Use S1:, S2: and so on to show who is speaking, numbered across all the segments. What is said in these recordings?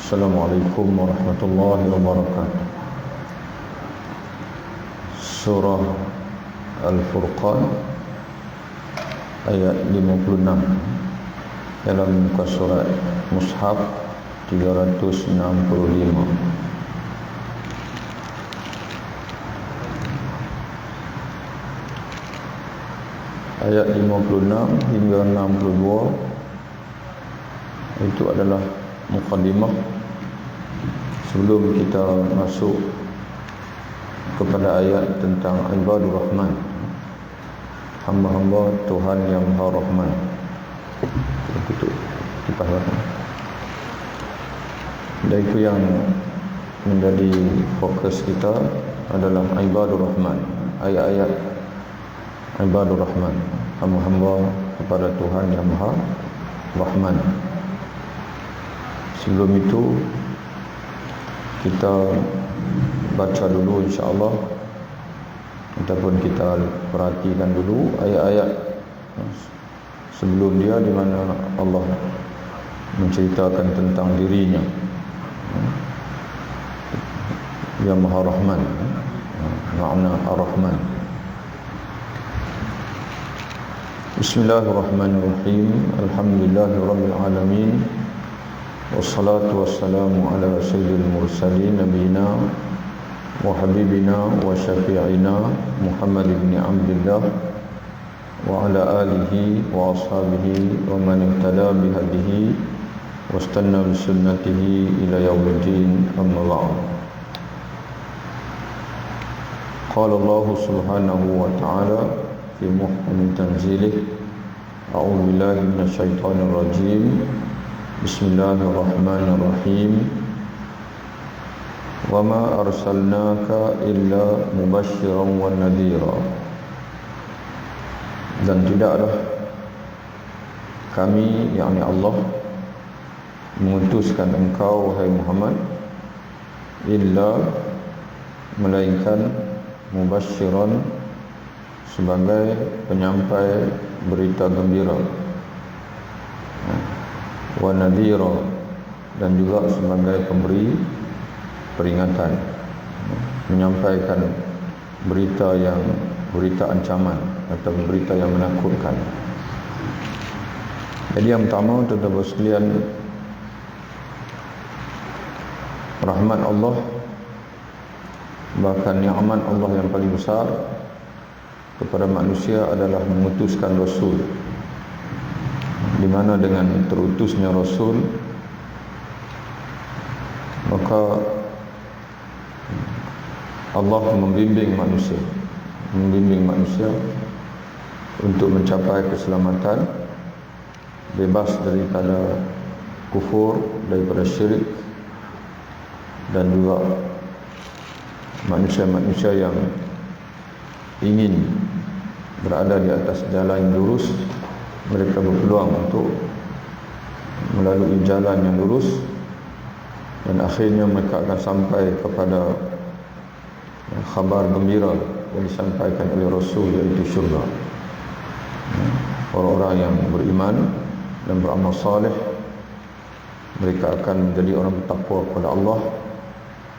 S1: Assalamualaikum warahmatullahi wabarakatuh. Surah Al-Furqan ayat 56 dalam muka surat Mushaf 365. Ayat 56 hingga 62 itu adalah muqaddimah sebelum kita masuk kepada ayat tentang ibadur rahman, hamba-hamba Tuhan yang Maha Rahman. Tutup kipas belakang. Dan itu yang menjadi fokus kita adalah ibadur rahman, ayat-ayat ibadur rahman, hamba-hamba kepada Tuhan yang Maha Rahman. Sebelum itu kita baca dulu insya-Allah, ataupun kita perhatikan dulu ayat-ayat sebelum dia di mana Allah menceritakan tentang dirinya yang Maha Rahman, makna Ar-Rahman. Bismillahirrahmanirrahim. Alhamdulillahirabbil alamin. Wassalatu wassalamu ala sayyidil mursalin nabiyina wa habibina wa syafi'ina Muhammad ibn Abdullah wa ala alihi wa ashabihi wa man ihtada bihadihi wastanna bi sunnatihi ila yaumiddin, amma ba'd. Qala Allah subhanahu wa ta'ala fi muhkam tanzilih, a'udzu billahi minasy syaithanir rajim. Bismillahirrahmanirrahim. Wa ma arsalnaka illa mubasysyiran wa nadhira. Dan tidaklah kami, yakni Allah, mengutuskan engkau wahai Muhammad illa, melainkan mubasysyiran, sebagai penyampai berita gembira, wa nadhira, dan juga sebagai pemberi peringatan, menyampaikan berita ancaman atau berita yang menakutkan. Jadi yang pertama, tuan-tuan sekalian, rahmat Allah, bahkan nikmat Allah yang paling besar kepada manusia adalah mengutuskan Rasul, di mana dengan terutusnya Rasul maka Allah membimbing manusia untuk mencapai keselamatan, bebas daripada kufur, daripada syirik, dan juga manusia-manusia yang ingin berada di atas jalan yang lurus, mereka berpeluang untuk melalui jalan yang lurus, dan akhirnya mereka akan sampai kepada khabar gembira yang disampaikan oleh Rasul, iaitu syurga. Orang-orang yang beriman dan beramal saleh, mereka akan menjadi orang bertakwa kepada Allah,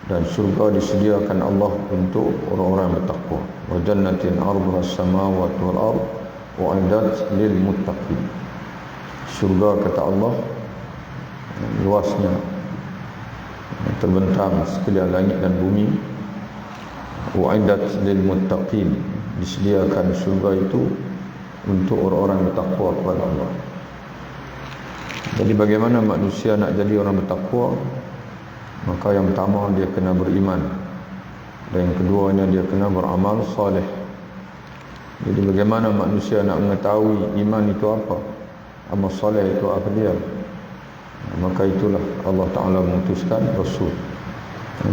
S1: dan syurga disediakan Allah untuk orang-orang yang bertakwa. Wa jannatin 'arduha as-samawati wal ardh wa'iddat lil muttaqin. Syurga, kata Allah, luasnya, terbentang sekalian langit dan bumi. Wa'iddat lil muttaqin, disediakan syurga itu untuk orang-orang bertakwa kepada Allah. Jadi bagaimana manusia nak jadi orang bertakwa? Maka yang pertama, dia kena beriman, dan yang keduanya dia kena beramal saleh. Jadi bagaimana manusia nak mengetahui iman itu apa, amal soleh itu apa dia? Maka itulah Allah Ta'ala mengutuskan Rasul.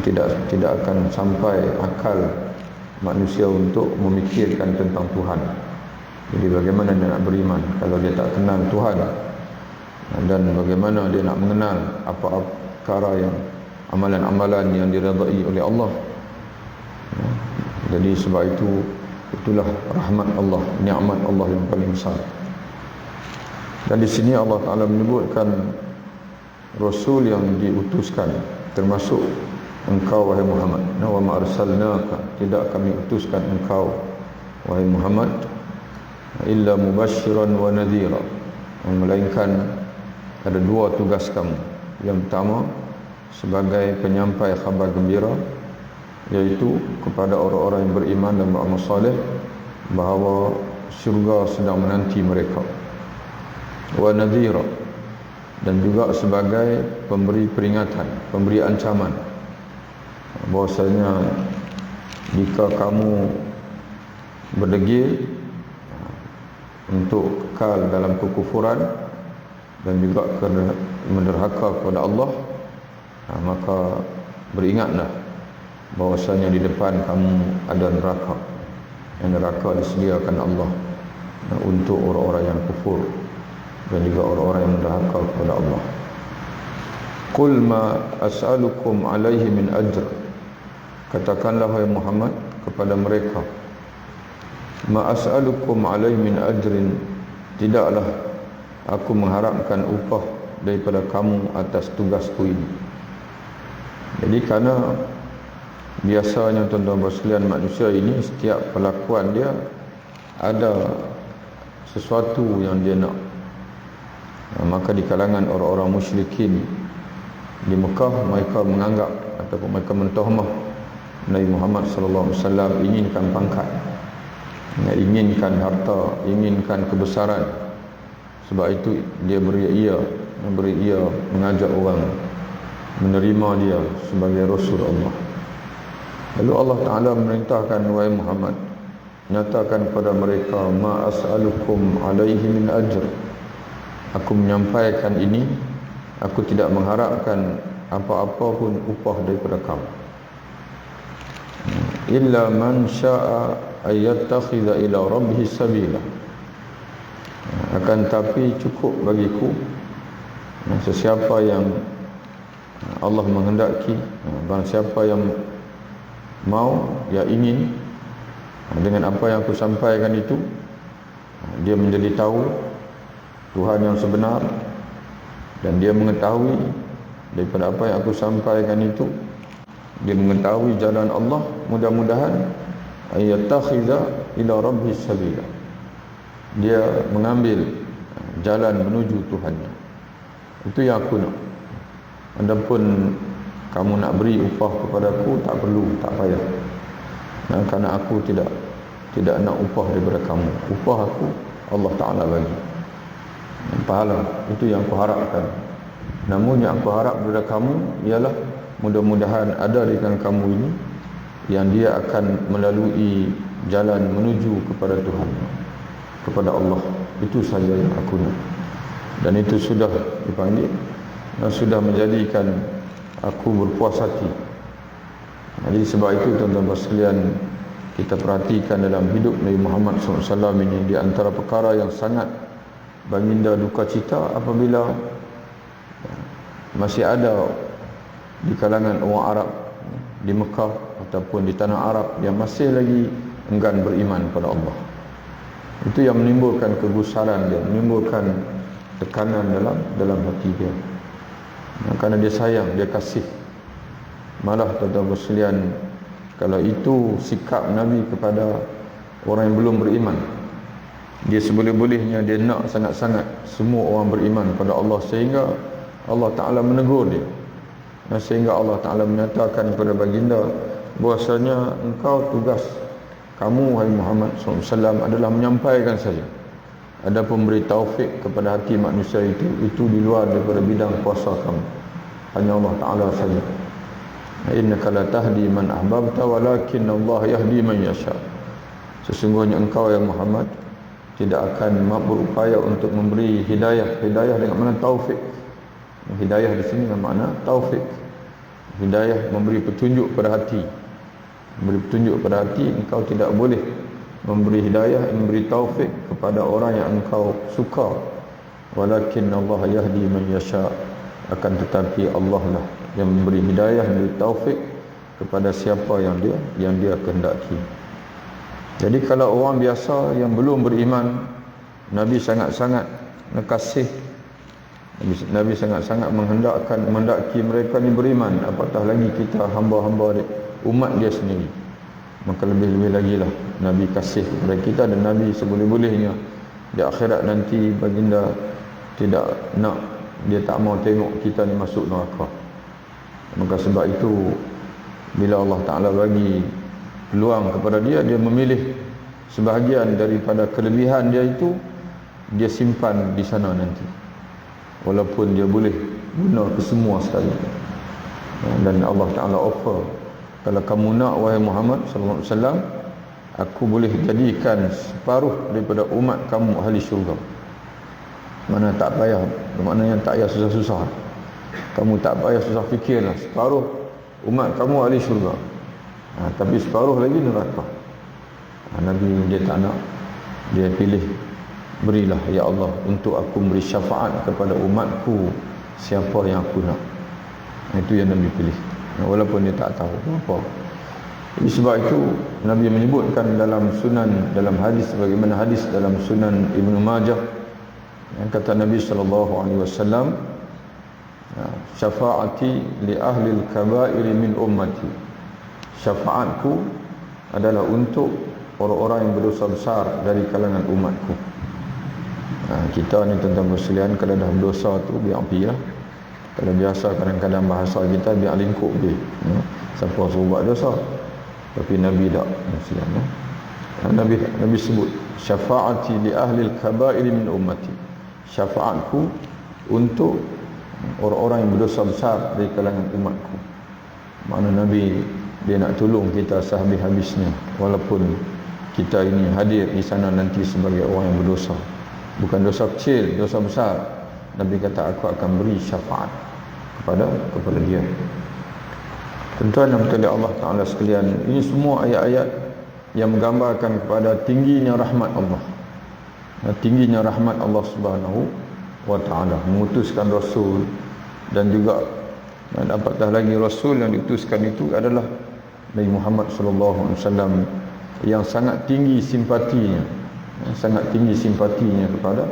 S1: Tidak akan sampai akal manusia untuk memikirkan tentang Tuhan. Jadi bagaimana dia nak beriman kalau dia tak kenal Tuhan, dan bagaimana dia nak mengenal apa perkara yang amalan-amalan yang diredai oleh Allah. Jadi sebab itulah rahmat Allah, nikmat Allah yang paling besar. Dan di sini Allah Ta'ala menyebutkan Rasul yang diutuskan, termasuk engkau wahai Muhammad. Wa ma arsalnaka, tidak kami utuskan engkau wahai Muhammad illa mubasysyiran wa nadhira, melainkan ada dua tugas kamu. Yang pertama sebagai penyampai khabar gembira, yaitu kepada orang-orang yang beriman dan beramal soleh bahawa syurga sedang menanti mereka. Wa nadhira, dan juga sebagai pemberi peringatan, pemberi ancaman bahwasanya jika kamu berdegil untuk kekal dalam kekufuran dan juga menderhaka kepada Allah, maka beringatlah bahwasanya di depan kamu ada neraka, yang neraka disediakan Allah untuk orang-orang yang kufur dan juga orang-orang yang menderhaka kepada Allah. Qul ma as'alukum alaihi min ajr, katakanlah wahai Muhammad kepada mereka, ma as'alukum alaihi min ajrin, tidaklah aku mengharapkan upah daripada kamu atas tugasku ini. Jadi kerana biasanya tuan-tuan sekalian, manusia ini setiap perlakuan dia ada sesuatu yang dia nak. Maka di kalangan orang-orang musyrikin di Mekah, mereka menganggap ataupun mereka mentohmah Nabi Muhammad sallallahu alaihi wasallam inginkan pangkat, inginkan harta, inginkan kebesaran. Sebab itu dia beria mengajak orang menerima dia sebagai Rasul Allah. Lalu Allah Ta'ala memerintahkan, wahai Muhammad, nyatakan kepada mereka, ma as'alukum alaihi min ajr, aku menyampaikan ini, aku tidak mengharapkan apa-apa pun upah daripada kamu. Illa man sya'a ayyattakhidha ila rabbih sabila, akan tapi cukup bagiku sesiapa yang Allah menghendaki, barang siapa yang mau, ya ingin dengan apa yang aku sampaikan itu, dia menjadi tahu Tuhan yang sebenar, dan dia mengetahui daripada apa yang aku sampaikan itu, dia mengetahui jalan Allah, mudah-mudahan ayattakhidha ila rabbis sabila, dia mengambil jalan menuju Tuhannya. Itu yang aku nak. Adapun kamu nak beri upah kepadaku, tak perlu, tak payah. Kerana aku tidak nak upah daripada kamu. Upah aku Allah Ta'ala bagi, pahala, itu yang aku harapkan. Namun yang aku harap daripada kamu ialah mudah-mudahan ada di kalangan kamu ini yang dia akan melalui jalan menuju kepada Tuhan, kepada Allah. Itu saja yang aku nak. Dan itu sudah dipanggil dan sudah menjadikan aku berpuas hati. Jadi sebab itu tuan-tuan sekalian, kita perhatikan dalam hidup Nabi Muhammad SAW ini, di antara perkara yang sangat baginda duka cita apabila masih ada di kalangan orang Arab di Mekah ataupun di tanah Arab yang masih lagi enggan beriman pada Allah. Itu yang menimbulkan kegusaran dia, menimbulkan tekanan dalam hati dia. Kerana dia sayang, dia kasih. Malah tuan-tuan sekalian, kalau itu sikap Nabi kepada orang yang belum beriman, dia seboleh-bolehnya dia nak sangat-sangat semua orang beriman pada Allah, sehingga Allah Ta'ala menegur dia. Dan sehingga Allah Ta'ala menyatakan kepada baginda bahwasanya engkau, tugas kamu wahai Muhammad SAW adalah menyampaikan saja. Adapun beri taufik kepada hati manusia itu di luar daripada bidang kuasa kamu, hanya Allah Ta'ala saja. Innaka la tahdi man ahbabta walakin Allah yahdi man yasha. Sesungguhnya engkau ya Muhammad tidak akan berupaya untuk memberi hidayah. Hidayah dengan makna taufik. Hidayah di sini dengan makna taufik. Hidayah memberi petunjuk pada hati. Memberi petunjuk pada hati, engkau tidak boleh memberi hidayah, memberi taufik kepada orang yang engkau suka. Walakin Allah yahdi man yasha, akan tetapi Allah lah yang memberi hidayah, memberi taufik kepada siapa yang dia kehendaki. Jadi kalau orang biasa yang belum beriman, Nabi sangat-sangat kasih. Nabi sangat-sangat menghendaki mereka ni beriman, apatah lagi kita hamba-hamba umat dia sendiri. Maka lebih-lebih lagi lah Nabi kasih kepada kita, dan Nabi seboleh-bolehnya di akhirat nanti baginda tidak nak, dia tak mau tengok kita ni masuk neraka. Maka sebab itu bila Allah Ta'ala bagi peluang kepada dia, dia memilih sebahagian daripada kelebihan dia itu dia simpan di sana nanti, walaupun dia boleh guna ke semua sekali. Dan Allah Ta'ala offer, kalau kamu nak wahai Muhammad sallallahu alaihi wasallam, aku boleh jadikan separuh daripada umat kamu ahli syurga. Mana tak payah, maknanya tak payah susah-susah. Kamu tak payah susah fikirlah, separuh umat kamu ahli syurga. Tapi separuh lagi neraka. Nabi dia tak nak, dia pilih, berilah ya Allah untuk aku beri syafaat kepada umatku siapa yang aku nak. Itu yang Nabi pilih, walaupun dia tak tahu apa. Jadi sebab itu Nabi menyebutkan dalam sunan, dalam hadis, bagaimana hadis dalam Sunan Ibnu Majah, yang kata Nabi SAW, syafaati li ahli al-kaba'ir min ummati, syafaatku adalah untuk orang-orang yang berdosa besar dari kalangan umatku. Kita ni tuan-tuan bersekalian, kalau dah berdosa tu biar pergi lah. Kalau biasa kadang-kadang bahasa kita biar lingkup pergi, siapa suruh buat dosa. Tapi Nabi tak, Nabi sebut syafaati li ahli al-kaba'ir min ummati, syafaatku untuk orang-orang yang berdosa besar dari kalangan umatku. Makna Nabi dia nak tolong kita sehabis-habisnya, walaupun kita ini hadir di sana nanti sebagai orang yang berdosa, bukan dosa kecil, dosa besar. Nabi kata aku akan beri syafaat kepada dia. Tuan-tuan dan puan Allah Ta'ala sekalian, ini semua ayat-ayat yang menggambarkan kepada tingginya rahmat Allah, tingginya rahmat Allah Subhanahu wa Ta'ala, mengutuskan Rasul. Dan juga apatah lagi Rasul yang diutuskan itu adalah Nabi Muhammad SAW, yang sangat tinggi simpatinya, kepada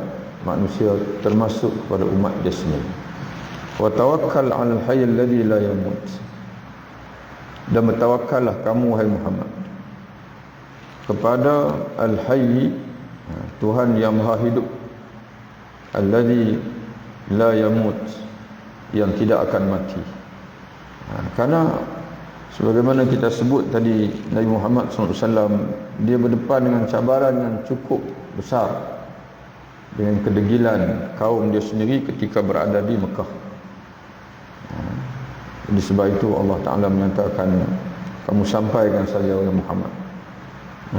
S1: manusia, termasuk kepada umat dia sendiri. Wa tawakkal 'alal hayyil ladzi la yamut, dan bertawakkallah kamu wahai Muhammad kepada al-hayy, Tuhan yang maha hidup, alladzi la yamut, yang tidak akan mati. Karena sebagaimana kita sebut tadi, Nabi Muhammad SAW dia berdepan dengan cabaran yang cukup besar, dengan kedegilan kaum dia sendiri ketika berada di Mekah. Jadi sebab itu Allah Ta'ala menyatakan, kamu sampaikan saja oleh Muhammad,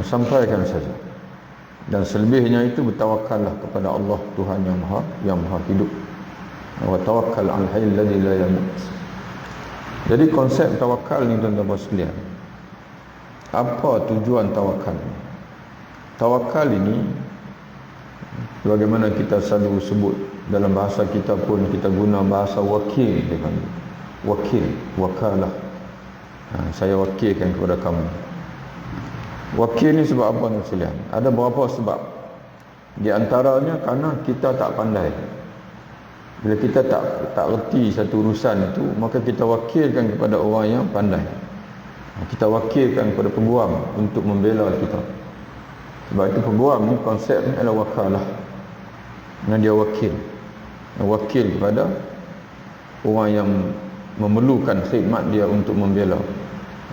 S1: sampaikan saja, dan selebihnya itu bertawakallah kepada Allah Tuhan yang maha hidup. Wa tawakkal 'alal hayyil ladzi la yamut. Jadi konsep tawakal ni tuan-tuan sekalian, apa tujuan tawakal? Tawakal ini bagaimana kita selalu sebut dalam bahasa kita pun, kita guna bahasa wakil, wakil, wakalah. Saya wakilkan kepada kamu. Wakil ni sebab apa tuan sekalian? Ada beberapa sebab. Di antaranya kerana kita tak pandai. Bila kita tak reti satu urusan itu, maka kita wakilkan kepada orang yang pandai. Kita wakilkan kepada peguam untuk membela kita. Sebab itu peguam ni konsepnya adalah wakalah. Dan dia wakil kepada orang yang memerlukan khidmat dia untuk membela.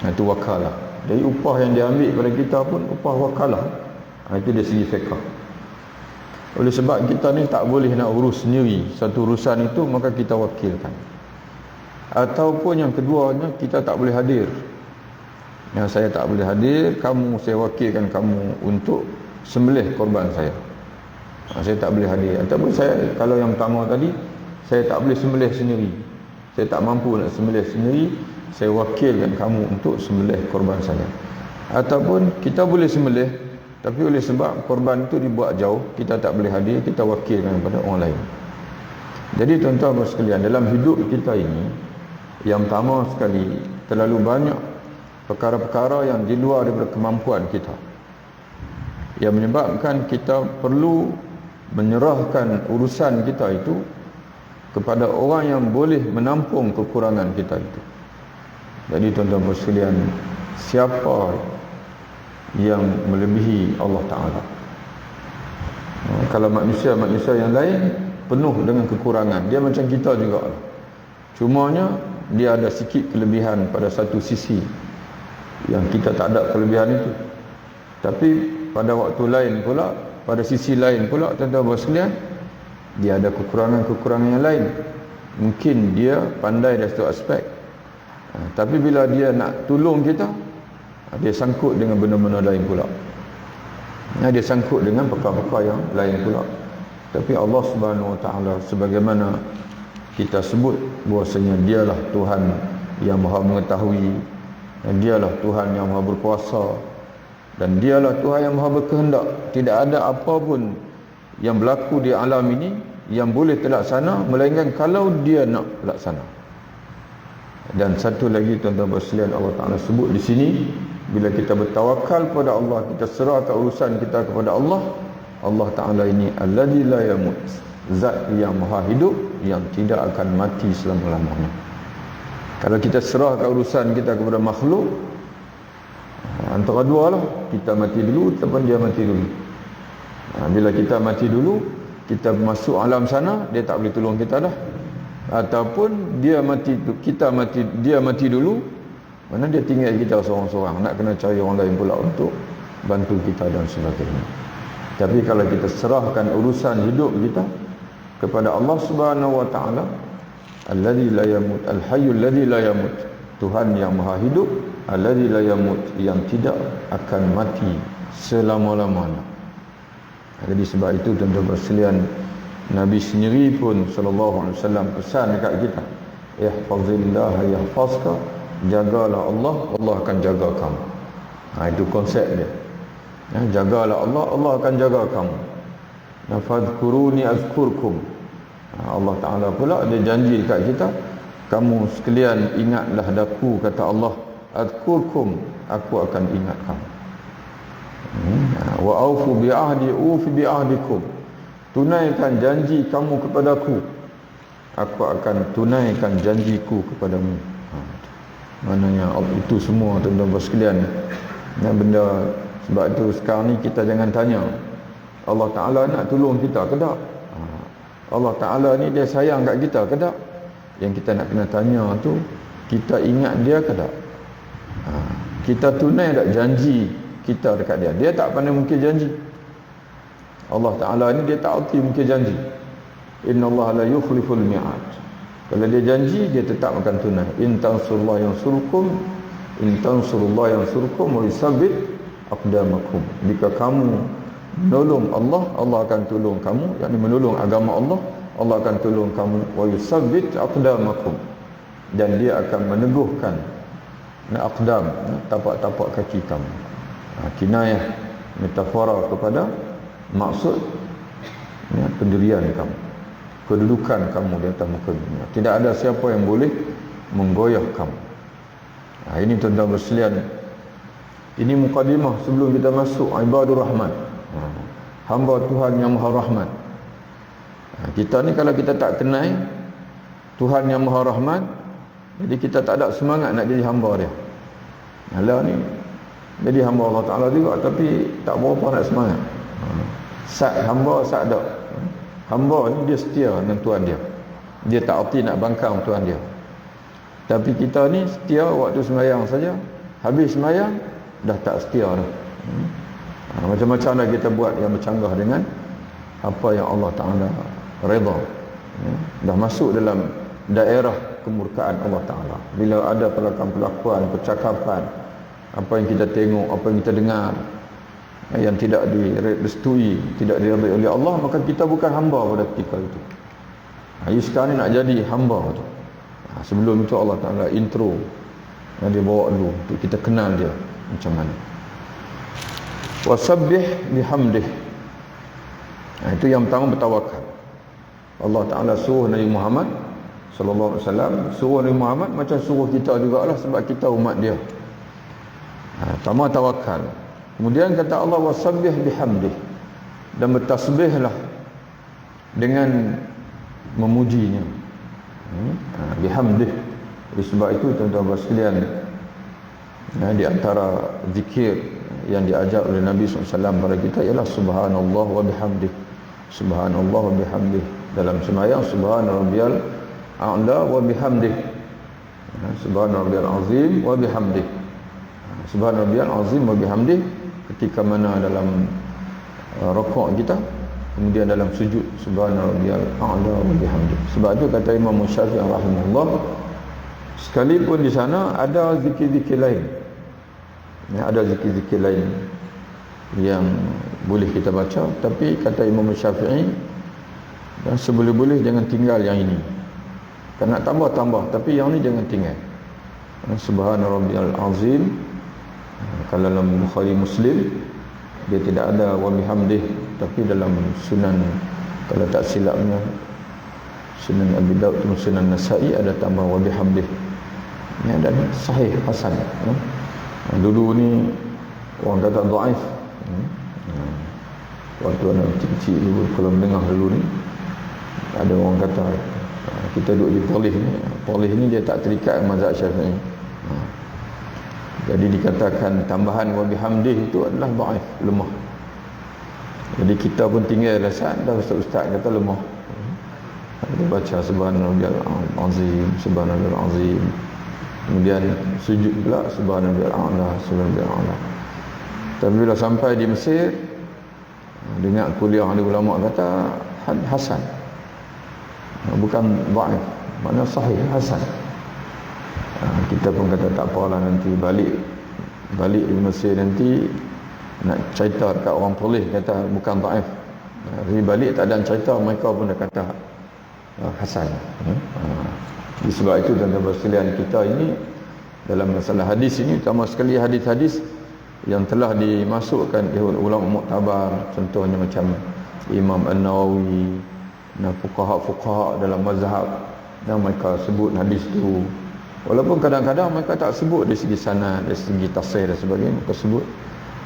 S1: Itu wakalah. Jadi upah yang dia ambil kepada kita pun upah wakalah. Itu dari segi fiqh. Oleh sebab kita ni tak boleh nak urus sendiri satu urusan itu, maka kita wakilkan. Ataupun yang keduanya, kita tak boleh hadir. Yang saya tak boleh hadir, saya wakilkan kamu untuk sembelih korban saya. Saya tak boleh hadir. Ataupun saya, kalau yang pertama tadi, saya tak boleh sembelih sendiri, saya tak mampu nak sembelih sendiri, saya wakilkan kamu untuk sembelih korban saya. Ataupun kita boleh sembelih, tapi oleh sebab korban itu dibuat jauh, kita tak boleh hadir, kita wakilkan kepada orang lain. Jadi tuan-tuan sekalian, dalam hidup kita ini, yang pertama sekali, terlalu banyak perkara-perkara yang di luar daripada kemampuan kita, yang menyebabkan kita perlu menyerahkan urusan kita itu kepada orang yang boleh menampung kekurangan kita itu. Jadi tuan-tuan sekalian, siapa yang melebihi Allah Ta'ala? Kalau manusia yang lain penuh dengan kekurangan, dia macam kita juga. Cumanya dia ada sikit kelebihan pada satu sisi yang kita tak ada kelebihan itu. Tapi pada waktu lain pula, pada sisi lain pula, tuan-tuan sekalian, dia ada kekurangan-kekurangan yang lain. Mungkin dia pandai dari satu aspek, tapi bila dia nak tolong kita, dia sangkut dengan benda-benda lain pula. Dia sangkut dengan perkara-perkara yang lain pula. Tapi Allah Subhanahu Wa Taala, sebagaimana kita sebut bahwasanya dialah Tuhan yang Maha mengetahui, dan dialah Tuhan yang Maha berkuasa, dan dialah Tuhan yang Maha berkehendak. Tidak ada apa pun yang berlaku di alam ini yang boleh terlaksana melainkan kalau dia nak laksana. Dan satu lagi tuan-tuan sekalian, Allah Taala sebut di sini, bila kita bertawakal pada Allah, kita serahkan urusan kita kepada Allah, Allah Taala ini allazi la yamut, zat yang maha hidup, yang tidak akan mati selama-lamanya. Kalau kita serahkan urusan kita kepada makhluk, antara dua lah, kita mati dulu ataupun dia mati dulu. Bila kita mati dulu, kita masuk alam sana, dia tak boleh tolong kita dah. Ataupun dia mati, dia mati dulu, mana dia tinggal kita seorang-seorang, nak kena cari orang lain pula untuk bantu kita dan sebagainya. Tapi kalau kita serahkan urusan hidup kita kepada Allah Subhanahu Wa Taala, allazi la yamut, al-hayyul ladzi la yamut, Tuhan yang maha hidup, allazi la yamut, yang tidak akan mati selama-lamanya. Jadi sebab itu tuan-tuan sekalian, Nabi sendiri pun sallallahu alaihi wasallam pesan dekat kita, ihfazillah yahfazka, jagalah Allah, Allah akan jaga kamu. Itu konsep dia. Jagalah Allah, Allah akan jaga kamu. Fadhkuruni azkurkum. Allah Ta'ala pula dia janji dekat kita, kamu sekalian ingatlah daku, kata Allah, azkurkum, aku akan ingat kamu. Wa aufu bi ahdi ufi bi ahdikum, tunaikan janji kamu kepadaku, aku akan tunaikan janjiku kepadamu. Maknanya itu semua tuan-tuan sekalian, benda. Sebab itu sekarang ni kita jangan tanya Allah Ta'ala nak tolong kita ke tak, Allah Ta'ala ni dia sayang kat kita ke tak. Yang kita nak kena tanya tu, kita ingat dia ke tak, kita tunai tak janji kita dekat dia. Dia tak pandai mungkir janji. Allah Ta'ala ni dia tak erti mungkir janji. Innallaha la yukhliful mi'ad. Kalau dia janji, dia tetap akan tunai. In tansurullah yansurkum, in tansurullah yansurkum wa yusabbit aqdamakum. Jika kamu menolong Allah, Allah akan tolong kamu, yakni menolong agama Allah, Allah akan tolong kamu, wa yusabbit aqdamakum, dan dia akan meneguhkan aqdam, tapak-tapak kaki kamu. Kinayah, metafora kepada maksud pendirian kamu, kedudukan kamu di atas muka dunia. Tidak ada siapa yang boleh menggoyah kamu. Ini tuan-tuan sekalian, ini mukadimah sebelum kita masuk ibadur rahman, hamba Tuhan yang maha rahmat. Kita ni kalau kita tak kenal Tuhan yang maha rahmat, jadi kita tak ada semangat nak jadi hamba dia. Alah ni jadi hamba Allah Ta'ala juga, tapi tak berapa nak semangat. Hamba tak. Hamba ni dia setia dengan Tuhan dia, dia tak erti nak bangkang Tuhan dia. Tapi kita ni setia waktu sembahyang saja, habis sembahyang dah tak setia dah. Macam-macam dah kita buat yang bercanggah dengan apa yang Allah Ta'ala redha. Dah masuk dalam daerah kemurkaan Allah Ta'ala. Bila ada perlakuan-perlakuan, percakapan, apa yang kita tengok, apa yang kita dengar yang tidak direstui, tidak diridai oleh Allah, maka kita bukan hamba pada ketika itu. Sekarang ni nak jadi hamba tu. Sebelum itu Allah Ta'ala intro, yang dia bawa dulu untuk kita kenal dia macam mana. Wasabbih bihamdih. Itu yang pertama, bertawakal. Allah Ta'ala suruh Nabi Muhammad sallallahu alaihi wasallam, suruh Nabi Muhammad macam suruh kita jugalah, sebab kita umat dia. Pertama tawakal. Kemudian kata Allah, wasabbih bihamdih, dan bertasbihlah dengan memujinya. Bihamdih. Oleh sebab itu tuan-tuan sekalian, di antara zikir yang diajar oleh Nabi SAW kepada kita ialah subhanallah wa bihamdih. Subhanallah wa bihamdih. Dalam sembahyang subhana rabbiyal a'la wa bihamdih. Subhana rabbiyal azim wa bihamdih. Subhana rabbiyal azim wa bihamdih ketika mana dalam rukuk kita, kemudian dalam sujud subhana rabbiyal a'la wa bihamdih. Sebab itu kata Imam Syafi'i rahimahullah, sekalipun di sana ada zikir-zikir lain, ada zikir-zikir lain yang boleh kita baca, tapi kata Imam Syafi'i, dan seboleh-boleh jangan tinggal yang ini. Kalau nak tambah, tapi yang ni jangan tinggal. Subhana rabbiyal azim, kalau dalam Bukhari Muslim dia tidak ada wa bihamdih, tapi dalam Sunan, kalau tak silapnya Sunan Abi Daud dan Sunan Nasa'i ada tambah wa bihamdih. Dan sahih, hasan. Dulu ni orang kata dhaif. Waktu anak kecil dulu, kalau mendengar dulu ni, ada orang kata kita duduk di Perlis ni dia tak terikat mazhab Syafi'i. Jadi dikatakan tambahan wa bihamdih itu adalah dhaif, lemah. Jadi kita pun tinggal rasa dah ustaz kata lemah. Dia baca subhanallahil azim, subhanallahil azim. Kemudian sujud pula subhanallahil a'la, subhanallahil a'la. Tapi bila sampai di Mesir, dengar kuliah ahli ulama kata hasan. Bukan dhaif, makna sahih, hasan. Kita pun kata tak apalah, nanti balik di Mesir nanti nak cerita dekat orang Perlis kata bukan dhaif. Jadi balik tak ada cerita, mereka pun dah kata hasan. Sebab itu tuan-tuan sekalian, kita ini dalam masalah hadis ini, utama sekali hadis-hadis yang telah dimasukkan oleh ulama muktabar, contohnya macam Imam An-Nawawi dan fuqaha dalam mazhab, dan mereka sebut hadis itu, walaupun kadang-kadang mereka tak sebut dari segi sanad, dari segi tafsir dan sebagainya, mereka sebut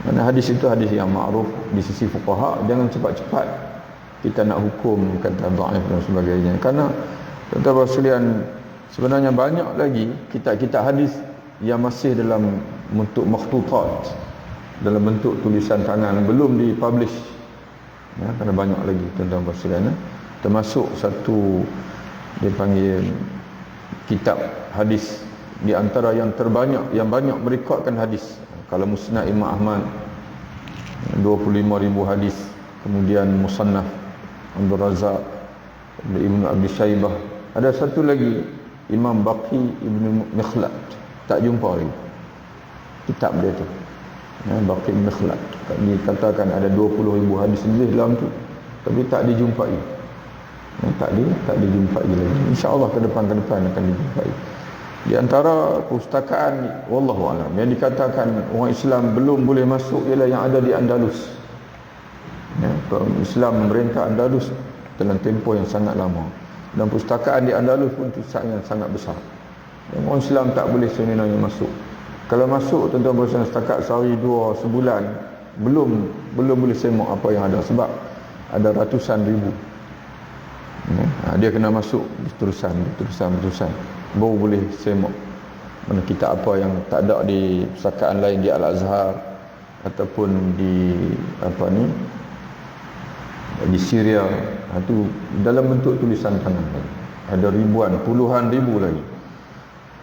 S1: mana hadis itu hadis yang ma'ruf di sisi fuqaha. Jangan cepat-cepat kita nak hukum kata dhaif dan sebagainya, kerana tuan-tuan sekalian, sebenarnya banyak lagi kitab-kitab hadis yang masih dalam bentuk makhtutat, dalam bentuk tulisan tangan, belum dipublish. Kerana banyak lagi tuan-tuan sekalian, termasuk satu dia panggil kitab hadis di antara yang terbanyak, yang banyak merekodkan hadis. Kalau Musnad Imam Ahmad 25,000 hadis, kemudian Musannaf Abdul Razak, Ibnu Abi Syaibah, ada satu lagi Imam Baqi Ibnu Mikhlad, tak jumpa lagi kitab dia tu. Baqi Ibnu Mikhlad dikatakan ada 20,000 hadis lebih dalam tu, tapi tak dijumpai. Tak dijumpai lagi. InsyaAllah ke depan akan dijumpai. Di antara perpustakaan wallahu alam yang dikatakan orang Islam belum boleh masuk ialah yang ada di Andalus. Islam memerintah Andalus dalam tempoh yang sangat lama, dan perpustakaan di Andalus pun yang sangat besar. Orang Islam tak boleh sebenarnya masuk. Kalau masuk, tuan-tuan berasa setakat sehari dua sebulan belum boleh semak apa yang ada, sebab ada ratusan ribu. Dia kena masuk terusan baru boleh semak. Mana kitab apa yang tak ada di perpustakaan lain, di Al-Azhar ataupun di di Syria, itu dalam bentuk tulisan tangan. Ada ribuan, puluhan ribu lagi.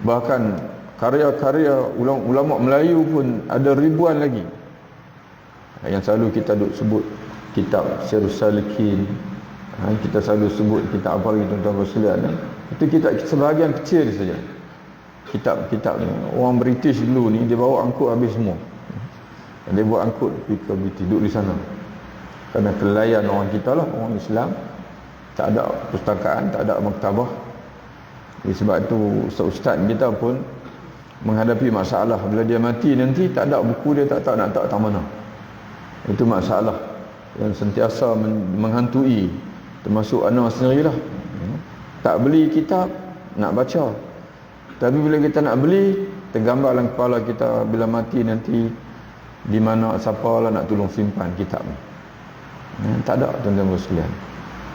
S1: Bahkan karya-karya ulama Melayu pun ada ribuan lagi. Yang selalu kita duk sebut kitab Syarus Salikin, kita selalu sebut kitab apa lagi tuan-tuan sekalian, itu kitab sebahagian kecil saja. Kitab ni orang British dulu ni dia bawa angkut habis semua. Dia buat angkut pergi ke British, duduk di sana. Kerana kelainan orang kita lah, orang Islam, tak ada perpustakaan, tak ada maktabah. Sebab itu ustaz kita pun menghadapi masalah bila dia mati nanti tak ada buku dia, tak tahu nak tak mana. Itu masalah yang sentiasa menghantui, termasuk anak sendirilah. Tak beli kitab nak baca, tapi bila kita nak beli, tergambar dalam kepala kita bila mati nanti di mana, siapalah nak tolong simpan kitab ni. Tak ada tuan-tuan sekalian.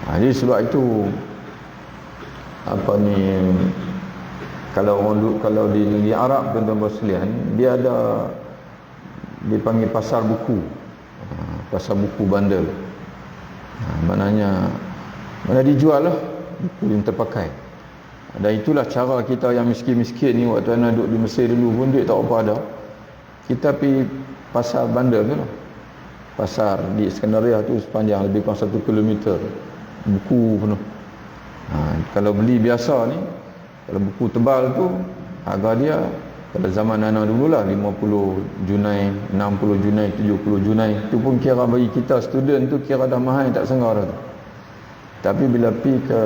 S1: Jadi sebab itu apa ni, kalau di negeri Arab tuan-tuan sekalian, dia ada dipanggil pasar buku. Pasar buku bandar. Mana dijual lah buku yang terpakai. Dan itulah cara kita yang miskin-miskin ni, waktu anak duduk di Mesir dulu pun duit tak apa ada. Kita pergi pasar bandar tu lah. Pasar di Iskandaria tu sepanjang lebih kurang 1 kilometer. Buku penuh. Kalau beli biasa ni, kalau buku tebal tu, harga dia pada zaman anak dulu lah 50 Junai, 60 Junai, 70 Junai. Itu pun kira bagi kita student tu kira dah mahal, tak sengah dah tu. Tapi bila pergi ke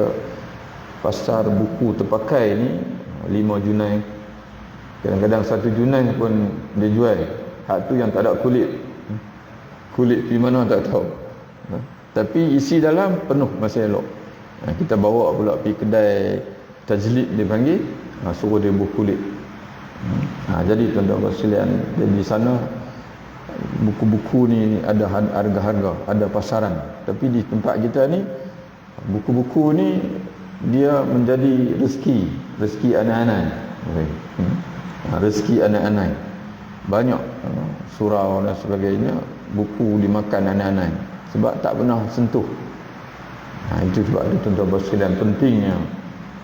S1: pasar buku terpakai ni, 5 Junai, kadang-kadang 1 Junai pun dia jual. Hak tu yang tak ada kulit pergi mana tak tahu. Tapi isi dalam penuh, masih elok. Kita bawa pula pergi kedai tajlid dia panggil, suruh dia buh kulit. Jadi tuan-tuan sekalian, di sana buku-buku ni ada harga-harga, ada pasaran. Tapi di tempat kita ni, buku-buku ni dia menjadi rezeki anak-anak. Rezeki anak-anak. Banyak surau dan sebagainya, buku dimakan anak-anak sebab tak pernah sentuh. Itu sebab itu tuan-tuan sekalian, pentingnya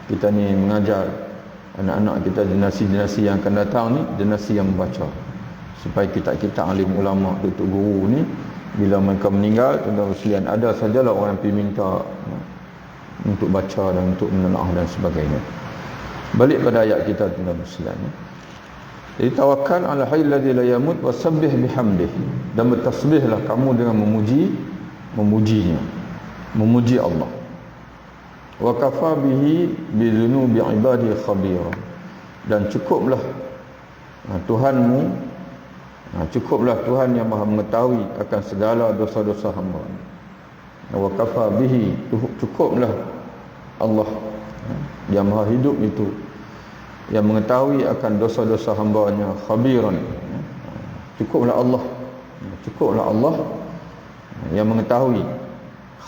S1: kita ni mengajar anak-anak kita, generasi-generasi yang akan datang ni, generasi yang membaca, supaya kita alim ulama, tutup guru ni, bila mereka meninggal, tuan-tuan sekalian, ada sajalah orang yang pergi minta untuk baca dan untuk menelaah dan sebagainya. Balik pada ayat kita, tuan-tuan sekalian. Jadi tawakkal ala hayyil ladzi la yamut wasabbih bihamdih, dan bertasbihlah kamu dengan memujinya, memuji Allah. Wa kafa bihi bi dzunubi ibadihi khabira, dan cukuplah Tuhanmu, cukuplah Tuhan yang Maha mengetahui akan segala dosa-dosa hamba. Wa kafa bihi, cukuplah Allah yang Maha hidup itu, yang mengetahui akan dosa-dosa hamba-Nya, khabiran. Cukuplah Allah yang mengetahui,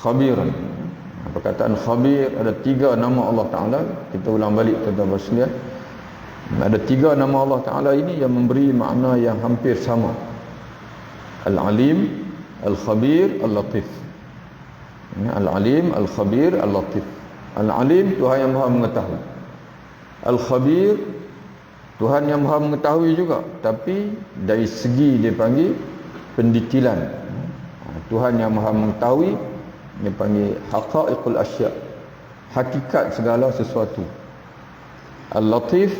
S1: khabiran. Perkataan khabir, ada 3 nama Allah Ta'ala. Kita ulang balik tuan-tuan sekalian. Ada 3 nama Allah Ta'ala ini yang memberi makna yang hampir sama. Al-Alim, Al-Khabir, Al-Latif. Al-Alim, Al-Khabir, Al-Latif. Al-Alim, Tuhan yang Maha mengetahui. Al-Khabir, Tuhan yang Maha mengetahui juga, tapi dari segi dia panggil pendetilan. Tuhan yang Maha mengetahui, dia panggil haqaiqul asya', hakikat segala sesuatu. Al-Latif,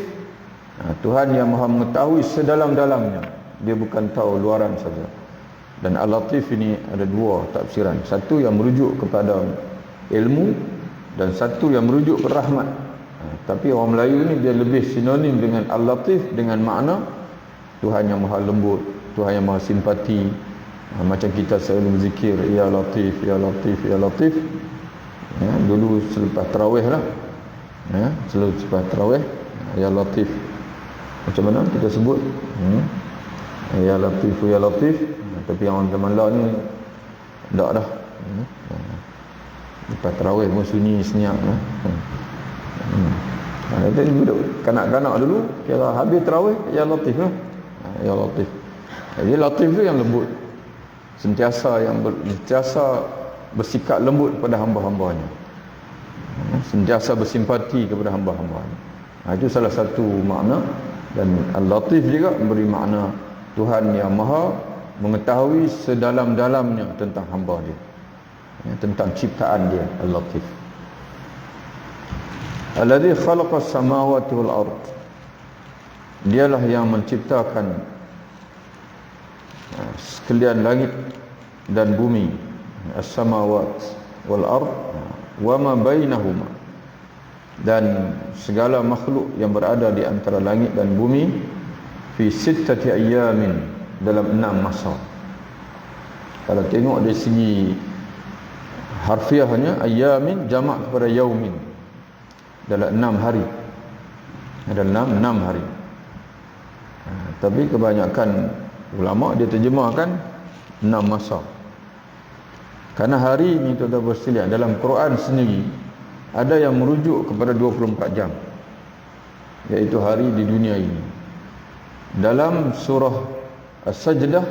S1: Tuhan yang Maha mengetahui sedalam-dalamnya, dia bukan tahu luaran saja. Dan Al-Latif ini ada 2 tafsiran, satu yang merujuk kepada ilmu dan satu yang merujuk ke rahmat. Tapi orang Melayu ni dia lebih sinonim dengan Al-Latif dengan makna Tuhan yang Maha lembut, Tuhan yang Maha simpati. Macam kita selalu berzikir, Ya Latif, Ya Latif, Ya Latif. Dulu selepas tarawih lah, selepas tarawih, Ya Latif. Macam mana kita sebut? Ya Latif, Ya Latif. Tapi orang zaman lah ni tak dah. Lepas tarawih pun sunyi senyap. Itu budak kanak-kanak dulu kira habis tarawih, Ya Latif lah. Ya Latif. Jadi Latif tu yang lembut, sentiasa bersikap lembut kepada hamba-hambanya, sentiasa bersimpati kepada hamba-hambanya. Itu salah satu makna. Dan Al-Latif juga memberi makna Tuhan yang Maha mengetahui sedalam-dalamnya tentang hamba dia, tentang ciptaan dia. Al-Latif. Alladzi khalaqas samawati wal ard, dialah yang menciptakan sekalian langit dan bumi. As-samawat wal ard wa ma bainahuma, dan segala makhluk yang berada di antara langit dan bumi. Fi sittati ayyamin, dalam 6 masa. Kalau tengok dari segi harfiahnya, ayyamin jamak kepada yaumin, dalam 6 hari. Ada 6 hari. Tapi kebanyakan ulama dia terjemahkan 6 masa. Karena hari ini tuan-tuan sekalian, dalam Quran sendiri ada yang merujuk kepada 24 jam, iaitu hari di dunia ini. Dalam surah As-Sajdah,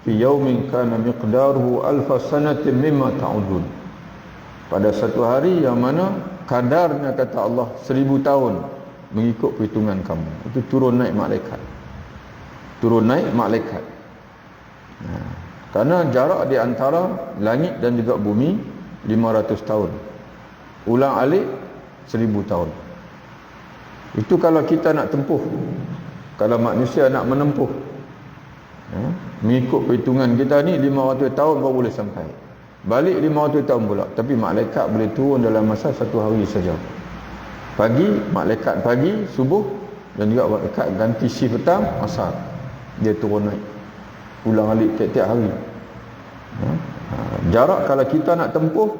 S1: fi yaumin kana miqdaruhu alfa sanatin mimma ta'udun, pada satu hari yang mana kadarnya, kata Allah, 1000 tahun mengikut perhitungan kamu. Itu turun naik malaikat. Turun naik malaikat. Karena jarak di antara langit dan juga bumi 500 tahun. Ulang alik 1000 tahun. Itu kalau kita nak tempuh. Kalau manusia nak menempuh, mengikut perhitungan kita ni 500 tahun baru boleh sampai. Balik 500 tahun pula. Tapi malaikat boleh turun dalam masa satu hari saja. Pagi, malaikat pagi, subuh, dan juga malaikat ganti shift petang, asar. Dia turun naik. Ulang alik tiap-tiap hari. Jarak kalau kita nak tempuh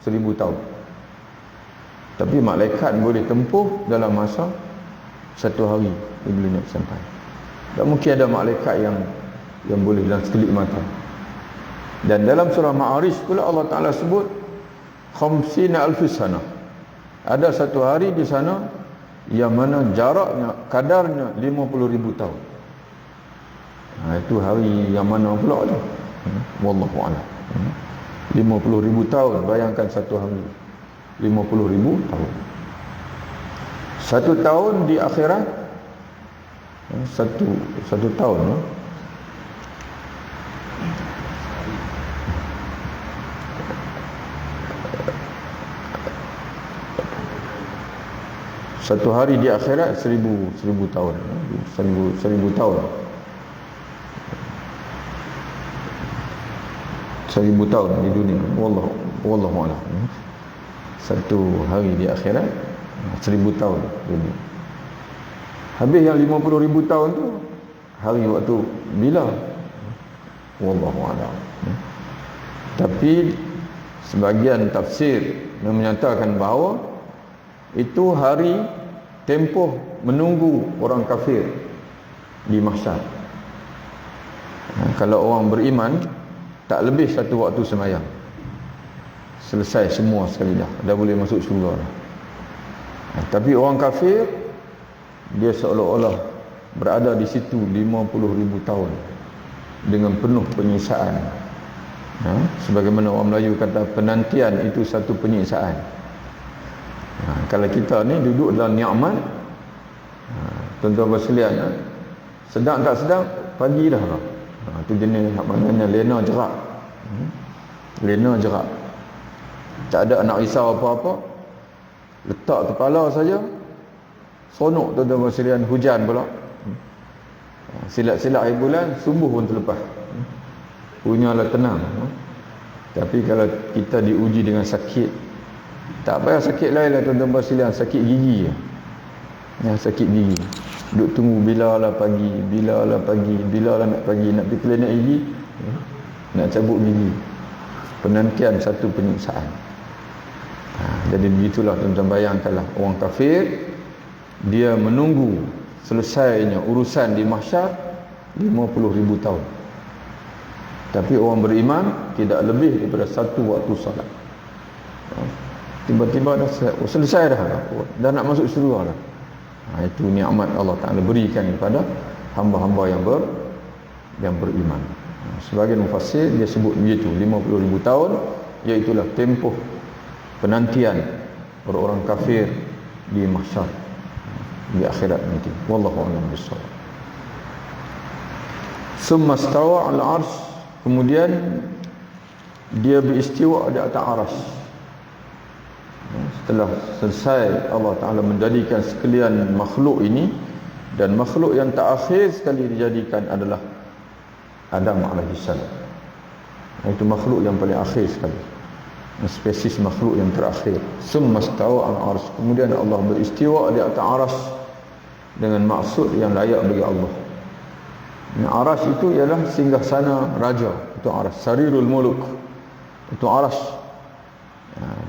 S1: 1000 tahun. Tapi malaikat boleh tempuh dalam masa satu hari. Dia boleh nak sampai. Tak mungkin ada malaikat yang boleh dalam sekelip mata. Dan dalam surah Ma'arij pula Allah Ta'ala sebut 50,000 sana. Ada satu hari di sana yang mana jaraknya, kadarnya 50,000 tahun. Itu hari yang mana pula tu? Wallahu a'lam. 50,000 tahun, bayangkan satu hari 50,000 tahun. Satu tahun di akhirat, satu tahun, satu hari di akhirat 1000 tahun. 1000 tahun. 1000 tahun di dunia. Wallahu a'lam. Satu hari di akhirat 1000 tahun. Habis yang 50,000 tahun tu hari waktu bila? Wallahu a'lam. Tapi sebahagian tafsir menyatakan bahawa itu hari tempoh menunggu orang kafir di mahsyar. Kalau orang beriman, tak lebih satu waktu semayang, selesai semua sekali dah boleh masuk syurga dah. Tapi orang kafir, dia seolah-olah berada di situ 50,000 tahun dengan penuh penyiksaan. Sebagaimana orang Melayu kata, penantian itu satu penyiksaan. Kalau kita ni duduk dalam nikmat, tuan-tuan bersekalian, sedang tak sedang pagi dah lah. Itu jenis maknanya lena jerak. Lena jerak. Tak ada nak risau apa-apa. Letak kepala saja, seronok tuan-tuan bersekalian, hujan pula. Silat-silat air bulan, subuh pun terlepas. Punyalah tenang. Tapi kalau kita diuji dengan sakit, tak payah sakit lain lah tuan-tuan bersekalian, sakit gigi. Sakit gigi. Duk tunggu bila lah pagi, bila lah nak pagi, nak pergi klinik gigi, nak cabut gigi. Penantian satu penyiksaan. Jadi begitulah tuan-tuan, bayangkanlah orang kafir, dia menunggu selesainya urusan di mahsyar 50,000 tahun. Tapi orang beriman tidak lebih daripada satu waktu salat. Tiba-tiba dah selesai dah nak masuk syurga dah. Itu nikmat Allah Ta'ala berikan kepada hamba-hamba yang beriman. Sebagian mufassir dia sebut begitu, 50,000 tahun, iaitulah tempoh penantian orang-orang kafir di mahsyar, di akhirat nanti. Wallahu a'lam bissawab. Summa stawa 'ala 'arsy, kemudian dia beristiwa di atas arasy. Setelah selesai Allah Ta'ala menjadikan sekalian makhluk ini, dan makhluk yang terakhir sekali dijadikan adalah Adam alaihissalam. Itu makhluk yang paling akhir sekali, spesies makhluk yang terakhir. Summa stawa 'ala 'arsy, kemudian Allah beristiwa di atas arasy dengan maksud yang layak bagi Allah. Arasy itu ialah singgasana raja, itu arasy, sarirul muluk, itu arasy.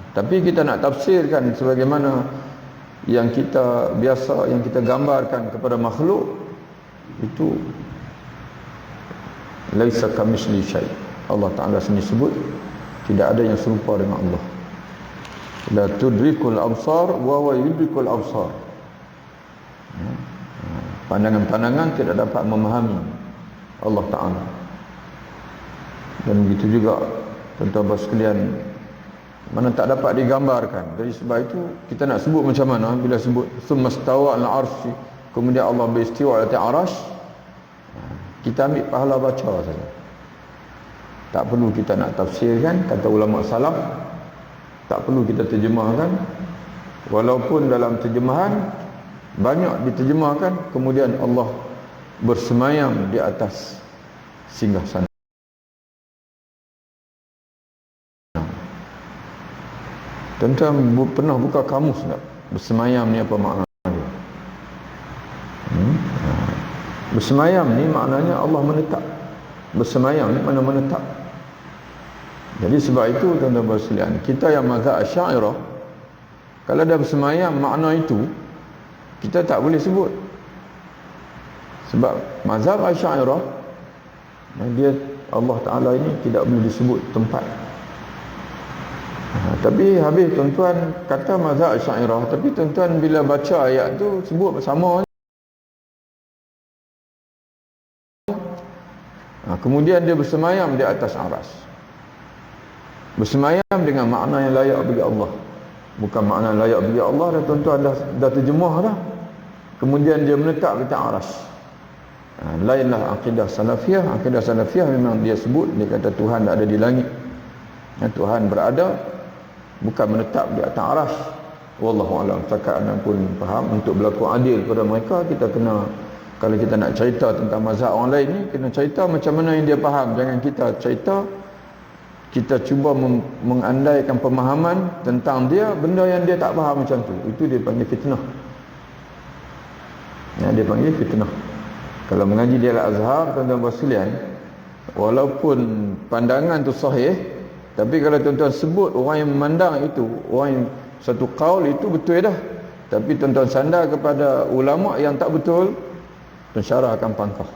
S1: Tapi kita nak tafsirkan sebagaimana yang kita biasa, yang kita gambarkan kepada makhluk, itu laisa kamitsli syai'. Allah Ta'ala sendiri sebut Tidak ada yang serupa dengan Allah. La tudrikul absar wa huwa yudrikul absar. Pandangan-pandangan tidak dapat memahami Allah Ta'ala. Dan begitu juga tuan-tuan sekalian, mana tak dapat digambarkan. Jadi sebab itu kita nak sebut macam mana bila sebut summastawa al-arsy, kemudian Allah beristiwa atas arasy, kita ambil pahala baca saja. Tak perlu kita nak tafsirkan, kata ulama salaf, tak perlu kita terjemahkan. Walaupun dalam terjemahan banyak diterjemahkan, kemudian Allah bersemayam di atas singgasana. Tuan-tuan pernah buka kamus tak? Bersemayam ni apa makna dia? Bersemayam ni maknanya Allah menetap. Bersemayam ni mana menetap. Jadi sebab itu tuan-tuan sekalian, kita yang mazhab Asy'ariyah, kalau dah bersemayam makna itu, kita tak boleh sebut. Sebab mazhab Asy'ariyah, dia Allah Ta'ala ini tidak boleh disebut tempat. Tapi habis tuan-tuan kata mazhab Asy'ariyah, tapi tuan-tuan bila baca ayat tu sebut sama. Kemudian dia bersemayam di atas aras. Bersemayam dengan makna yang layak bagi Allah. Bukan makna layak bagi Allah dah tuan-tuan dah terjemah dah. Kemudian dia menetap di atas aras. Lainlah akidah salafiyah. Akidah salafiyah memang dia sebut, dia kata Tuhan tak ada di langit. Tuhan berada, bukan menetap di atas aras. Wallahu a'lam. Cakap anda pun faham, untuk berlaku adil kepada mereka, kita kena, kalau kita nak cerita tentang mazhab orang lain ni, kena cerita macam mana yang dia faham. Jangan kita cerita, kita cuba mengandaikan pemahaman tentang dia, benda yang dia tak faham macam tu. Itu dia panggil fitnah. Dia panggil fitnah. Kalau mengaji di Al-Azhar, tuan-tuan sekalian, walaupun pandangan tu sahih, tapi kalau tuan-tuan sebut orang yang memandang itu, orang yang satu kaul itu betul dah, tapi tuan-tuan sandar kepada ulama yang tak betul, pensyarah akan pangkah.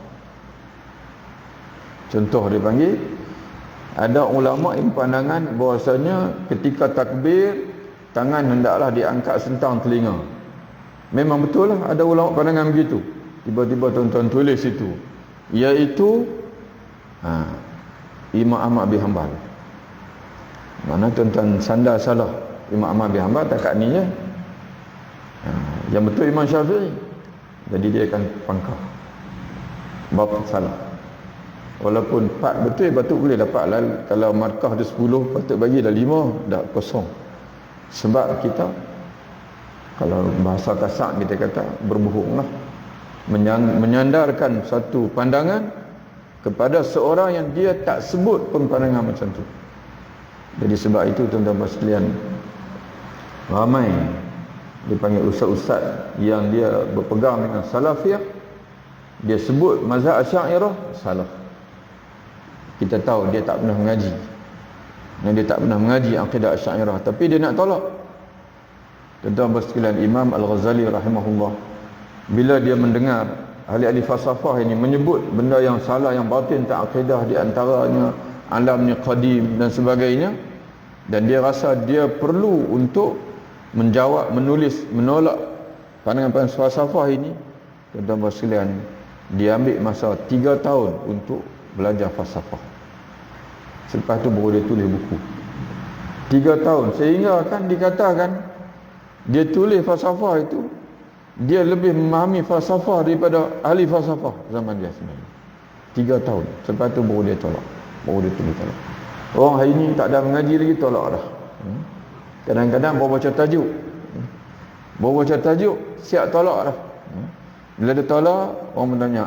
S1: Contoh dia panggil, ada ulama yang pandangan bahawasanya ketika takbir, tangan hendaklah diangkat sentang telinga. Memang betul lah, ada ulama pandangan begitu. Tiba-tiba tuan-tuan tulis itu, iaitu Imam Ahmad bin Hanbal. Mana tuan-tuan sandar salah Imam Ahmad bin Hanbal takat ni je. Yang betul Imam Syafi'i. Jadi dia akan pangkah. Bapa salah. Walaupun 4 betul, patut boleh dapat lah. Kalau markah dia 10, patut bagi dah 5, dah kosong. Sebab kita, kalau bahasa kasar kita kata, berbohong lah. Menyandarkan satu pandangan kepada seorang yang dia tak sebut pun pandangan macam tu. Jadi sebab itu tuan-tuan sekalian, ramai dipanggil ustaz-ustaz yang dia berpegang dengan salafiyah, dia sebut mazhab Asy'ariyah salah. Kita tahu dia tak pernah mengaji, dan dia tak pernah mengaji akidah Asy'ariyah, tapi dia nak tolak. Tuan-tuan sekalian, Imam Al-Ghazali rahimahullah, bila dia mendengar ahli-ahli falsafah ini menyebut benda yang salah, yang batin, tak akidah, di antaranya alamnya qadim dan sebagainya, dan dia rasa dia perlu untuk menjawab, menulis, menolak pandangan-pandangan falsafah ini, tuan-tuan sekalian, dia ambil masa 3 tahun untuk belajar falsafah. Selepas tu baru dia tulis buku. 3 tahun, sehingga kan dikatakan dia tulis falsafah itu, dia lebih memahami falsafah daripada ahli falsafah zaman dia sebenarnya. 3 tahun. Selepas tu baru dia tolak, baru dia tulis tolak. Orang hari ni tak ada mengaji lagi, tolak dah. Kadang-kadang baru baca tajuk, baru baca tajuk, siap tolak dah. Bila dia tolak, orang bertanya,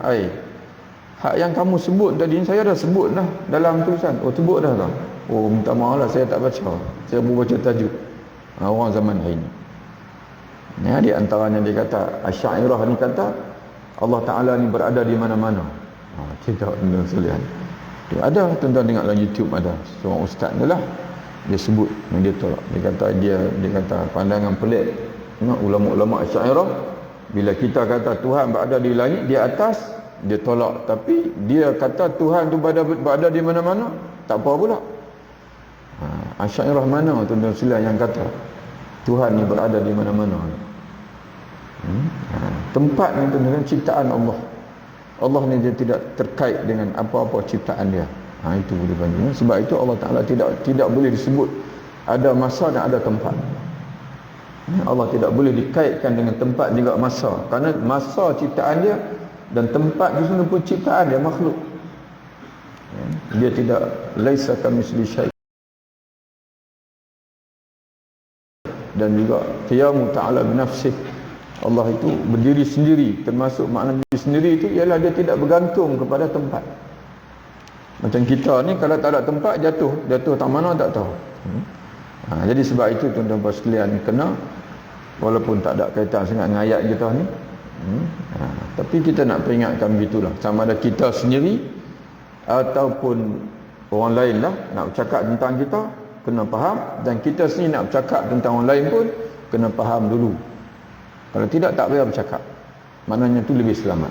S1: hak yang kamu sebut tadi, saya dah sebut dah dalam tulisan. Oh, sebut dah tak? Oh, minta maaf lah, saya tak baca, saya baru baca tajuk. Orang zaman hari ni. Di antaranya dia kata, Asy'ariyah ni kata Allah Ta'ala ni berada di mana-mana. Tidak, tuan-tuan sekalian. Ada, tuan-tuan tengok dalam YouTube, ada seorang ustaz ni lah, dia sebut, dia tolak. Dia kata pandangan pelik. Tengok ulama-ulama Asy'ariyah, bila kita kata Tuhan berada di langit, di atas, dia tolak. Tapi dia kata Tuhan tu berada di mana-mana, tak apa pula. Asy'ariyah mana tuan-tuan sekalian yang kata Tuhan ni berada di mana-mana? Tempat ni tuan-tuan ciptaan Allah. Allah ni dia tidak terkait dengan apa-apa ciptaan dia. Itu boleh panggil. Sebab itu Allah Ta'ala tidak boleh disebut ada masa dan ada tempat. Allah tidak boleh dikaitkan dengan tempat juga masa. Kerana masa ciptaan dia dan tempat itu pun ciptaan dia, makhluk. Dia tidak laisa kamitsli syai'. Dan juga qiyamu ta'ala binafsih. Allah itu berdiri sendiri, termasuk makna berdiri sendiri itu ialah dia tidak bergantung kepada tempat. Macam kita ni kalau tak ada tempat jatuh tak mana tak tahu. Jadi sebab itu tuan-tuan sekalian kena, walaupun tak ada kaitan sangat dengan ayat kita ni, tapi kita nak peringatkan begitulah, sama ada kita sendiri ataupun orang lain lah nak bercakap tentang kita, kena faham, dan kita sendiri nak bercakap tentang orang lain pun kena faham dulu. Kalau tidak, tak payah bercakap, maknanya tu lebih selamat.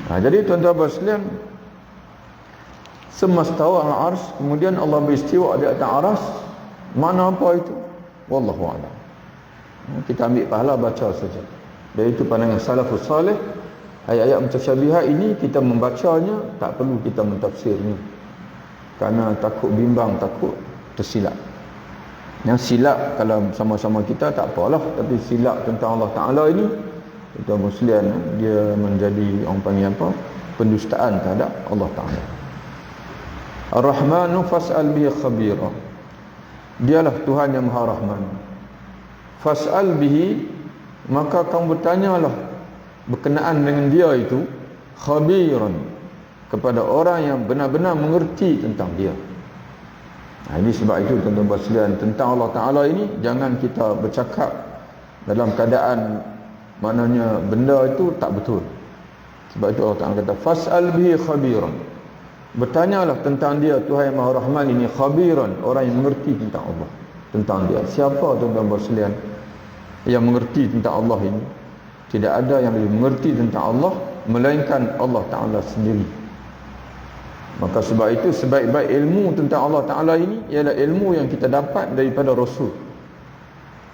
S1: Jadi tuan-tuan sekalian, semastawa al-ars, kemudian Allah beristiwa di atas aras, mana apa itu? Wallahu a'lam. Kita ambil pahala baca saja. Dan itu pandangan salafus salih. Ayat-ayat mutasyabihat ini kita membacanya, tak perlu kita mentafsirnya, kerana takut bimbang, takut tersilap. Yang silap kalau sama-sama kita tak apalah, tapi silap tentang Allah Ta'ala ini, tuan muslimin, dia menjadi orang panggil apa? Pendustaan terhadap Allah Ta'ala. Ar-Rahmanu fas'al bihi khabira. Dialah Tuhan yang Maha Rahman. Fas'al bihi, maka kamu bertanyalah berkenaan dengan dia itu, khabiran, kepada orang yang benar-benar mengerti tentang dia. Ini sebab itu tuan-tuan sekalian, tentang Allah Ta'ala ini jangan kita bercakap dalam keadaan maknanya benda itu tak betul. Sebab itu Allah Ta'ala kata fas'al bihi khabiran, bertanyalah tentang dia Tuhan yang Maha Rahman ini, khabiran, orang yang mengerti tentang Allah, tentang dia. Siapa tuan-tuan sekalian yang mengerti tentang Allah ini? Tidak ada yang lebih mengerti tentang Allah melainkan Allah Ta'ala sendiri. Maka sebab itu sebaik-baik ilmu tentang Allah Ta'ala ini ialah ilmu yang kita dapat daripada Rasul.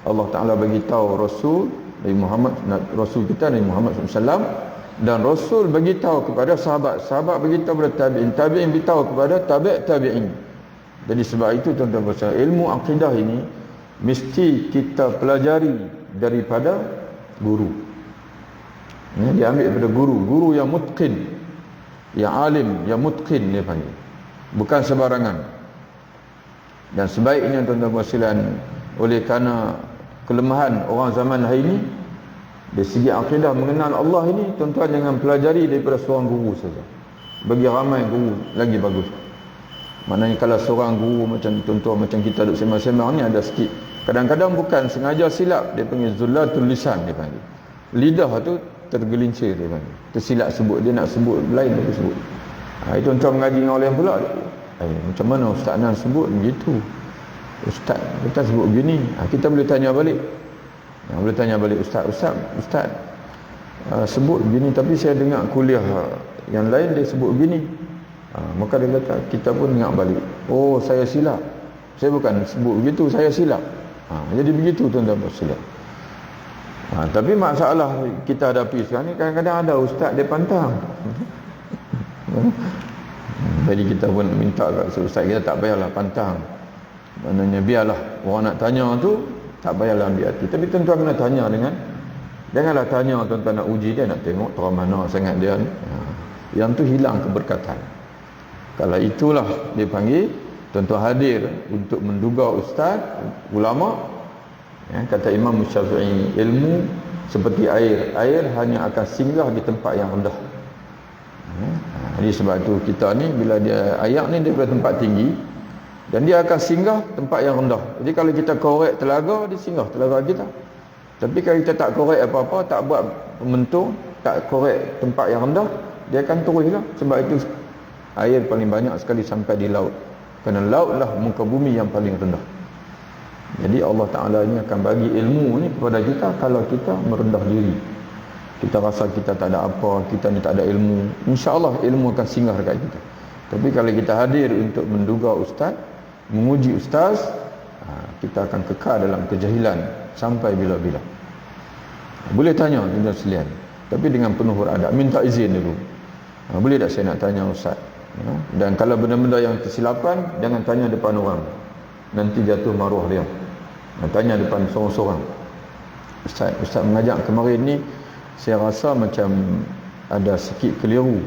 S1: Allah Ta'ala bagi tahu Rasul Nabi Muhammad, Rasul kita Nabi Muhammad SAW, dan Rasul bagi tahu kepada sahabat, sahabat bagi tahu kepada tabi'in, tabi'in beritahu kepada tabi'in. Jadi sebab itu tuan-tuan sekalian, ilmu akidah ini mesti kita pelajari daripada guru. Diambil daripada guru yang mutqin, yang alim, yang mutqin dia panggil, bukan sebarangan. Dan sebaiknya tuan-tuan sekalian, oleh kerana kelemahan orang zaman hari ini dari segi akidah mengenal Allah ini, tuan-tuan jangan pelajari daripada seorang guru saja. Bagi ramai guru lagi bagus. Maknanya kalau seorang guru macam tuan-tuan macam kita duduk sembang-sembang ni, ada sikit kadang-kadang bukan sengaja silap, dia panggil zullatul lisan, dia panggil lidah tu tergelincir, dia panggil tersilap sebut, dia nak sebut lain dia sebut. Itu tuan-tuan mengaji dengan orang lain pula, macam mana Ustaz Nan sebut begitu, Ustaz kita sebut begini. Kita boleh tanya balik, boleh tanya balik, Ustaz sebut begini, tapi saya dengar kuliah yang lain dia sebut begini. Maka dia kata, kita pun dengar balik, oh saya silap, saya bukan sebut begitu, saya silap. Jadi begitu tuan-tuan silap. Tapi masalah kita hadapi sekarang ni, kadang-kadang ada ustaz dia pantang. Jadi kita pun minta kat ustaz kita tak payahlah pantang. Maknanya biarlah orang nak tanya tu, tak payahlah ambil hati. Tapi tuan-tuan kena tanya dengan, janganlah tanya tuan-tuan nak uji dia, nak tengok terang mana sangat dia ni. Yang tu hilang keberkatan. Kalau itulah dia panggil tuan-tuan hadir untuk menduga ustaz, ulama. Kata Imam Syafi'i, ilmu seperti air, air hanya akan singgah di tempat yang rendah. Jadi sebab itu kita ni bila dia air ni daripada tempat tinggi, dan dia akan singgah tempat yang rendah. Jadi kalau kita korek telaga, dia singgah telaga kita. Tapi kalau kita tak korek apa-apa, tak buat pembentuk, tak korek tempat yang rendah, dia akan teruslah. Sebab itu air paling banyak sekali sampai di laut, kerana lautlah muka bumi yang paling rendah. Jadi Allah Ta'ala ini akan bagi ilmu ni kepada kita kalau kita merendah diri. Kita rasa kita tak ada apa, kita ni tak ada ilmu, insya-Allah ilmu akan singgah dekat kita. Tapi kalau kita hadir untuk menduga ustaz, menguji ustaz, kita akan kekal dalam kejahilan sampai bila-bila. Boleh tanya tuan-tuan sekalian, tapi dengan penuh beradab, minta izin dulu. Boleh tak saya nak tanya ustaz? Dan kalau benda-benda yang kesilapan, jangan tanya depan orang, nanti jatuh maruah dia. Tanya depan seorang-seorang. Ustaz mengajak kemarin ni, saya rasa macam ada sikit keliru.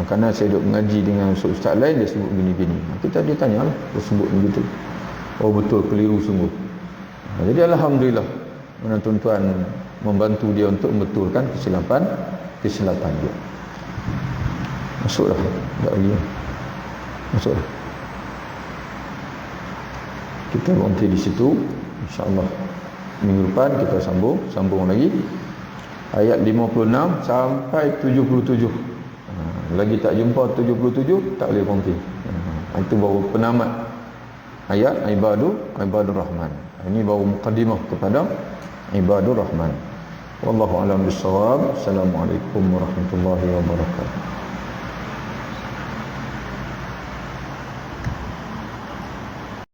S1: Kerana saya duduk mengaji dengan ustaz lain, dia sebut gini-gini. Dia tanya lah, dia sebut begitu. Oh betul, keliru sungguh. Jadi alhamdulillah, mana tuan-tuan membantu dia untuk membetulkan kesilapan dia. Masuklah, tak lagi. Masuklah. Kita berhenti di situ. InsyaAllah minggu depan kita sambung lagi ayat 56 sampai 77. Lagi tak jumpa 77, tak boleh berhenti. Itu baru penamat ayat Ibadur Rahman. Ini baru muqaddimah kepada Ibadur Rahman. Wallahu a'lam bissawab. Assalamualaikum warahmatullahi wabarakatuh.